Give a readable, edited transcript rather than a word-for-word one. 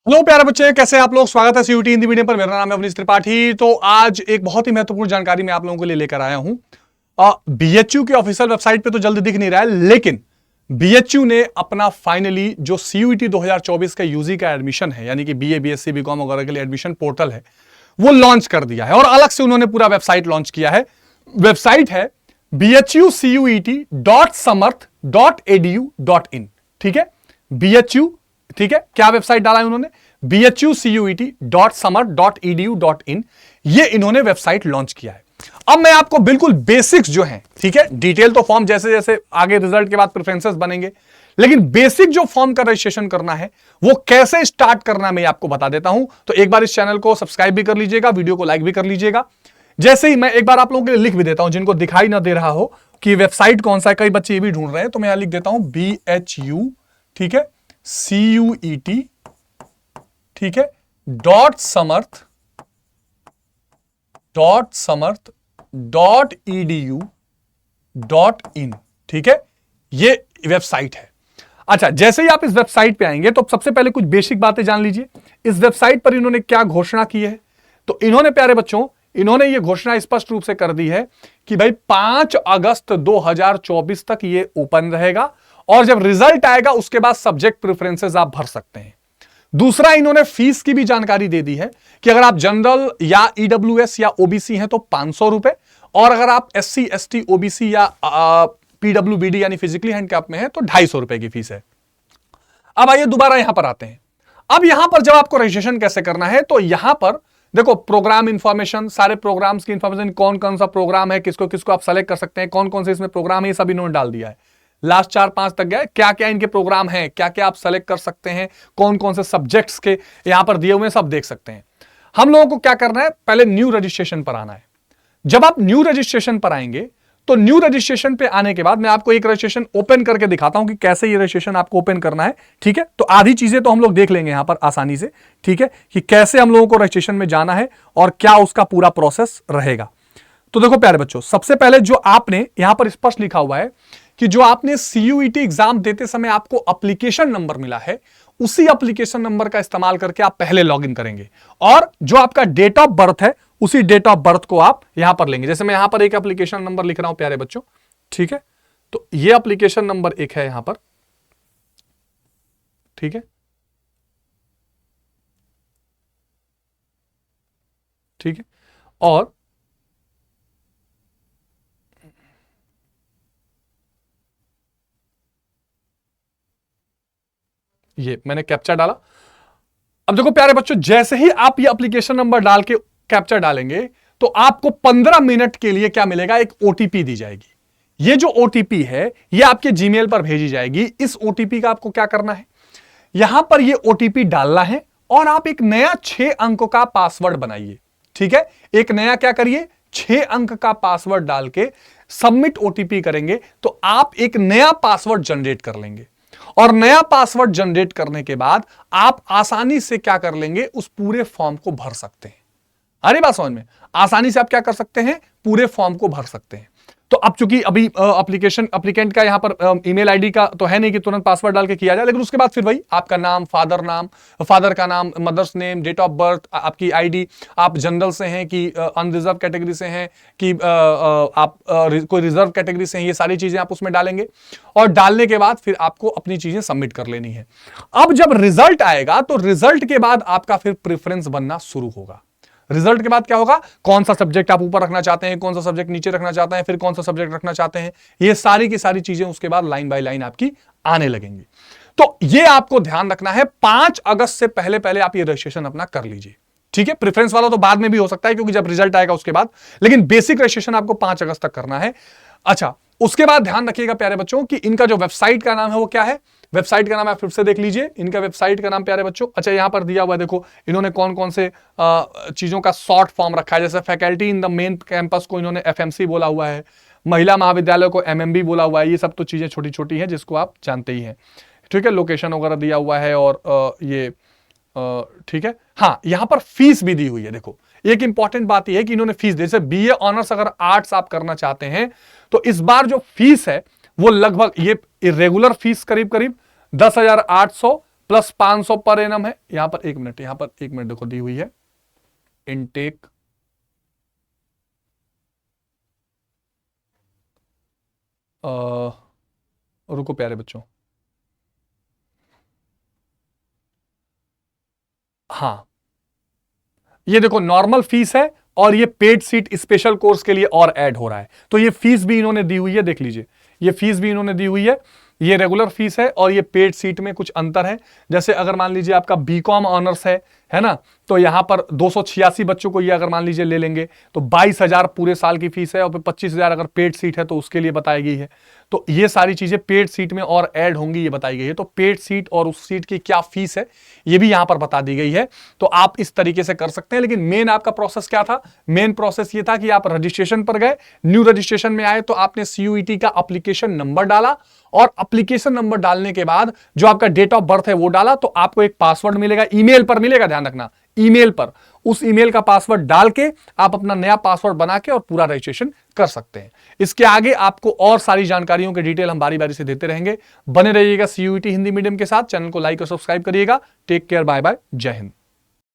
Hello प्यारे बच्चे, कैसे हैं आप लोग। स्वागत है सीयूटी हिंदी मीडियम पर। मेरा नाम है अवनीश त्रिपाठी। तो आज एक बहुत ही महत्वपूर्ण जानकारी मैं आप लोगों के लिए लेकर आया हूं। बीएचयू की ऑफिशियल वेबसाइट पे तो जल्द दिख नहीं रहा है, लेकिन बीएचयू ने अपना फाइनली जो सीयूटी 2024 का यूजी का एडमिशन है, यानी कि बीए बीएससी बीकॉम वगैरह के लिए एडमिशन पोर्टल है, वो लॉन्च कर दिया है। और अलग से उन्होंने पूरा वेबसाइट लॉन्च किया है। वेबसाइट है bhucuet.samarth.edu.in। ठीक है, बीएचयू, ठीक है, क्या वेबसाइट डाला है उन्होंने, bhucuet.samarth.edu.in। ये इन्होंने वेबसाइट लॉन्च किया है। अब मैं आपको बिल्कुल बेसिक्स जो हैं, ठीक है, डिटेल तो फॉर्म जैसे जैसे आगे रिजल्ट के बाद प्रेफरेंसेस बनेंगे, लेकिन बेसिक जो फॉर्म का रजिस्ट्रेशन करना है वो कैसे स्टार्ट करना है मैं आपको बता देता हूं। तो एक बार इस चैनल को सब्सक्राइब भी कर लीजिएगा, वीडियो को लाइक भी कर लीजिएगा। जैसे ही मैं एक बार आप लोगों के लिए लिख भी देता हूं, जिनको दिखाई ना दे रहा हो कि वेबसाइट कौन सा है, कई बच्चे ये भी ढूंढ रहे हैं, तो मैं यहां लिख देता हूं BHU, ठीक है, CUET, ठीक है, .samarth.edu.in, ठीक है, ये वेबसाइट है। अच्छा, जैसे ही आप इस वेबसाइट पे आएंगे तो सबसे पहले कुछ बेसिक बातें जान लीजिए। इस वेबसाइट पर इन्होंने क्या घोषणा की है, तो इन्होंने प्यारे बच्चों, इन्होंने ये घोषणा स्पष्ट रूप से कर दी है कि भाई 5 अगस्त 2024 तक ये ओपन रहेगा, और जब रिजल्ट आएगा उसके बाद सब्जेक्ट प्रेफरेंसेस आप भर सकते हैं। दूसरा, इन्होंने फीस की भी जानकारी दे दी है कि अगर आप जनरल या ईडब्ल्यूएस या ओबीसी हैं तो 500 रुपए, और अगर आप एससी एसटी ओबीसी या पीडब्ल्यूबीडी यानी फिजिकली हैंडिकैप में है तो 250 रुपए की फीस है। अब आइए दोबारा यहां पर आते हैं। अब यहां पर जब आपको रजिस्ट्रेशन कैसे करना है, तो यहां पर देखो प्रोग्राम इंफॉर्मेशन, सारे प्रोग्राम्स की इंफॉर्मेशन, कौन कौन सा प्रोग्राम है, किसको किसको आप सेलेक्ट कर सकते हैं, कौन कौन से इसमें प्रोग्राम है, ये सब इन्होंने डाल दिया है। लास्ट 4-5 तक गए, क्या क्या इनके प्रोग्राम हैं, क्या क्या आप सेलेक्ट कर सकते हैं, कौन कौन से सब्जेक्ट्स के यहां पर दिए हुए हैं, सब देख सकते हैं। हम लोगों को क्या करना है, पहले न्यू रजिस्ट्रेशन पर आना है। जब आप न्यू रजिस्ट्रेशन पर आएंगे तो न्यू रजिस्ट्रेशन पे आने के बाद मैं आपको एक रजिस्ट्रेशन ओपन करके दिखाता हूं कि कैसे ये रजिस्ट्रेशन आपको ओपन करना है। ठीक है, तो आधी चीजें तो हम लोग देख लेंगे यहां पर आसानी से, ठीक है, कि कैसे हम लोगों को रजिस्ट्रेशन में जाना है और क्या उसका पूरा प्रोसेस रहेगा। तो देखो प्यारे बच्चों, सबसे पहले जो आपने यहां पर स्पष्ट लिखा हुआ है कि जो आपने सीयूईटी एग्जाम देते समय आपको एप्लीकेशन नंबर मिला है, उसी एप्लीकेशन नंबर का इस्तेमाल करके आप पहले लॉगिन करेंगे, और जो आपका डेट ऑफ बर्थ है उसी डेट ऑफ बर्थ को आप यहां पर लेंगे। जैसे मैं यहां पर एक एप्लीकेशन नंबर लिख रहा हूं प्यारे बच्चों, ठीक है, तो ये एप्लीकेशन नंबर एक है यहां पर, ठीक है, ठीक है, और ये मैंने कैप्चा डाला। अब देखो प्यारे बच्चों, जैसे ही आप ये एप्लीकेशन नंबर डाल के कैप्चा डालेंगे तो आपको 15 मिनट के लिए क्या मिलेगा, एक ओटीपी दी जाएगी। ये जो ओटीपी है ये आपके जीमेल पर भेजी जाएगी। इस ओटीपी का आपको क्या करना है, यहां पर ये ओटीपी डालना है और आप एक नया 6 अंक का पासवर्ड बनाइए। ठीक है, एक नया क्या करिए, 6 अंक का पासवर्ड डाल के सबमिट ओटीपी करेंगे तो आप एक नया पासवर्ड जनरेट कर लेंगे, और नया पासवर्ड जनरेट करने के बाद आप आसानी से क्या कर लेंगे, उस पूरे फॉर्म को भर सकते हैं। अरे बात समझ में, आसानी से आप क्या कर सकते हैं, पूरे फॉर्म को भर सकते हैं। तो अब चूंकि अभी एप्लीकेंट का यहां पर ईमेल आईडी का तो है नहीं कि तुरंत पासवर्ड डाल के किया जाए, लेकिन उसके बाद फिर वही आपका नाम, फादर का नाम, mother's name, date of birth, आपकी आईडी, आप जनरल से हैं कि अनरिजर्व कैटेगरी से हैं कि आप कोई रिजर्व कैटेगरी से हैं, ये सारी चीजें आप उसमें डालेंगे, और डालने के बाद फिर आपको अपनी चीजें सबमिट कर लेनी है। अब जब रिजल्ट आएगा तो रिजल्ट के बाद आपका फिर प्रेफरेंस बनना शुरू होगा। रिजल्ट के बाद क्या होगा, कौन सा सब्जेक्ट आप ऊपर रखना चाहते हैं, कौन सा सब्जेक्ट नीचे रखना चाहते हैं, फिर कौन सा सब्जेक्ट रखना चाहते हैं, ये सारी की सारी चीजें उसके बाद लाइन बाय लाइन आपकी आने लगेंगी। तो ये आपको ध्यान रखना है, 5 अगस्त से पहले पहले आप ये रजिस्ट्रेशन अपना कर लीजिए। ठीक है, प्रेफरेंस वाला तो बाद में भी हो सकता है क्योंकि जब रिजल्ट आएगा उसके बाद, लेकिन बेसिक रजिस्ट्रेशन आपको 5 अगस्त तक करना है। अच्छा, उसके बाद ध्यान रखिएगा प्यारे बच्चों कि इनका जो वेबसाइट का नाम है वो क्या है। वेबसाइट का नाम आप फिर से देख लीजिए, इनका वेबसाइट का नाम प्यारे बच्चों, अच्छा यहां पर दिया हुआ है, देखो इन्होंने कौन कौन से चीजों का शॉर्ट फॉर्म रखा है। जैसे faculty in the main campus को इन्होंने एफएमसी बोला हुआ है, महिला महाविद्यालय को एमएमबी बोला हुआ है। ये सब तो चीजें छोटी छोटी हैं जिसको आप जानते ही हैं। ठीक है, लोकेशन वगैरह दिया हुआ है, और ये ठीक है, हाँ यहां पर फीस भी दी हुई है। देखो एक इंपॉर्टेंट बात यह है कि इन्होंने फीस, जैसे बीए ऑनर्स अगर आर्ट्स आप करना चाहते हैं तो इस बार जो फीस है वो लगभग, ये इरेगुलर फीस करीब करीब 10,800 प्लस 500 पर एनम है। यहां पर 1 मिनट, यहां पर 1 मिनट देखो दी हुई है इनटेक, रुको प्यारे बच्चों, हां ये देखो नॉर्मल फीस है और ये पेड सीट स्पेशल कोर्स के लिए और ऐड हो रहा है, तो ये फीस भी इन्होंने दी हुई है, देख लीजिए ये फीस भी इन्होंने दी हुई है। ये रेगुलर फीस है और ये पेड सीट में कुछ अंतर है। जैसे अगर मान लीजिए आपका बीकॉम ऑनर्स है ना, तो यहां पर 286 बच्चों को ये अगर मान लीजिए ले लेंगे तो 22,000 पूरे साल की फीस है, और फिर 25,000 अगर पेड सीट है तो उसके लिए बताई गई है। तो ये सारी चीजें पेड सीट में और ऐड होंगी, ये बताई गई है। तो पेड सीट और उस सीट की क्या फीस है ये भी यहां पर बता दी गई है। तो आप इस तरीके से कर सकते हैं। लेकिन मेन आपका प्रोसेस क्या था? मेन प्रोसेस ये था कि आप रजिस्ट्रेशन पर गए, न्यू रजिस्ट्रेशन में आए तो आपने सीयूईटी का एप्लीकेशन नंबर डाला, और एप्लीकेशन नंबर डालने के बाद जो आपका डेट ऑफ बर्थ है वो डाला, तो आपको एक पासवर्ड मिलेगा, ईमेल पर मिलेगा, ध्यान रखना ईमेल पर। उस ईमेल का पासवर्ड डाल के आप अपना नया पासवर्ड बना के और पूरा रजिस्ट्रेशन कर सकते हैं। इसके आगे आपको और सारी जानकारियों के डिटेल हम बारी बारी से देते रहेंगे। बने रहिएगा सीयूईटी हिंदी मीडियम के साथ। चैनल को लाइक और सब्सक्राइब करिएगा। टेक केयर, बाय बाय, जय हिंद।